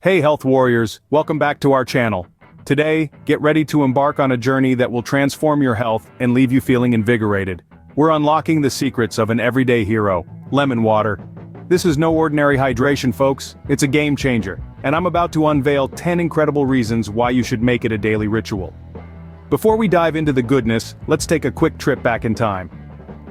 Hey health warriors, welcome back to our channel. Today, get ready to embark on a journey that will transform your health and leave you feeling invigorated. We're unlocking the secrets of an everyday hero, lemon water. This is no ordinary hydration, folks, it's a game changer, and I'm about to unveil 10 incredible reasons why you should make it a daily ritual. Before we dive into the goodness, let's take a quick trip back in time.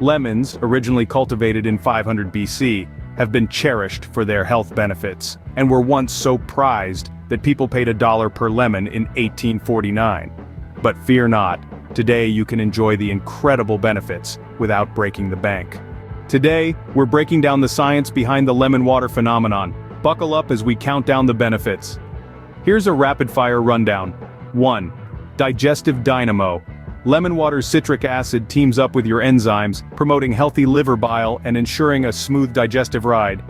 Lemons, originally cultivated in 500 BC, have been cherished for their health benefits, and were once so prized that people paid $1 per lemon in 1849. But fear not, today you can enjoy the incredible benefits without breaking the bank. Today, we're breaking down the science behind the lemon water phenomenon. Buckle up as we count down the benefits. Here's a rapid-fire rundown. 1. Digestive dynamo. Lemon water's citric acid teams up with your enzymes, promoting healthy liver bile and ensuring a smooth digestive ride.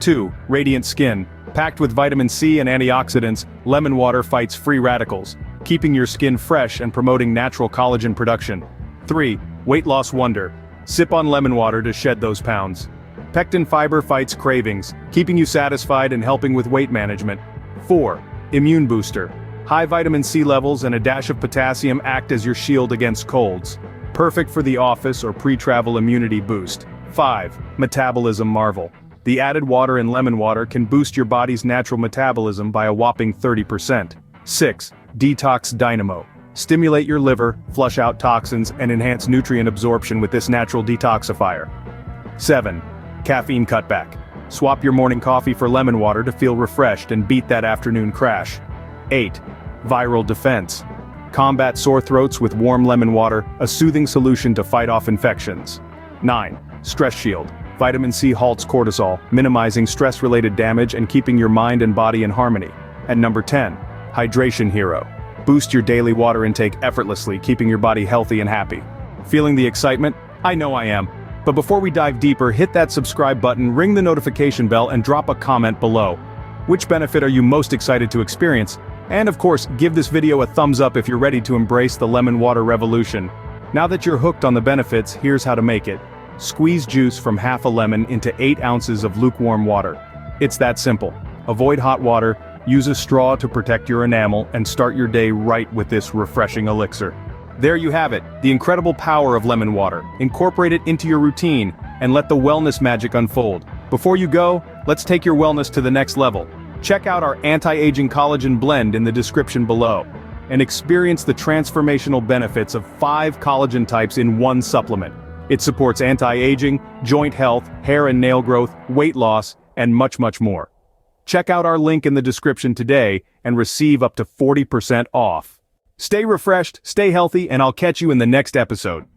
2. Radiant skin. Packed with vitamin C and antioxidants, lemon water fights free radicals, keeping your skin fresh and promoting natural collagen production. 3. Weight loss wonder. Sip on lemon water to shed those pounds. Pectin fiber fights cravings, keeping you satisfied and helping with weight management. 4. Immune booster. High vitamin C levels and a dash of potassium act as your shield against colds. Perfect for the office or pre-travel immunity boost. 5. Metabolism marvel. The added water in lemon water can boost your body's natural metabolism by a whopping 30%. 6. Detox dynamo. Stimulate your liver, flush out toxins, and enhance nutrient absorption with this natural detoxifier. 7. Caffeine cutback. Swap your morning coffee for lemon water to feel refreshed and beat that afternoon crash. 8. Viral defense. Combat sore throats with warm lemon water, a soothing solution to fight off infections. 9. Stress shield. Vitamin C halts cortisol, minimizing stress-related damage and keeping your mind and body in harmony. And number 10. Hydration hero. Boost your daily water intake effortlessly, keeping your body healthy and happy. Feeling the excitement? I know I am. But before we dive deeper, hit that subscribe button, ring the notification bell, and drop a comment below. Which benefit are you most excited to experience? And of course, give this video a thumbs up if you're ready to embrace the lemon water revolution. Now that you're hooked on the benefits, here's how to make it. Squeeze juice from half a lemon into 8 ounces of lukewarm water. It's that simple. Avoid hot water, use a straw to protect your enamel, and start your day right with this refreshing elixir. There you have it, the incredible power of lemon water. Incorporate it into your routine, and let the wellness magic unfold. Before you go, let's take your wellness to the next level. Check out our anti-aging collagen blend in the description below, and experience the transformational benefits of 5 collagen types in one supplement. It supports anti-aging, joint health, hair and nail growth, weight loss, and much, much more. Check out our link in the description today and receive up to 40% off. Stay refreshed, stay healthy, and I'll catch you in the next episode.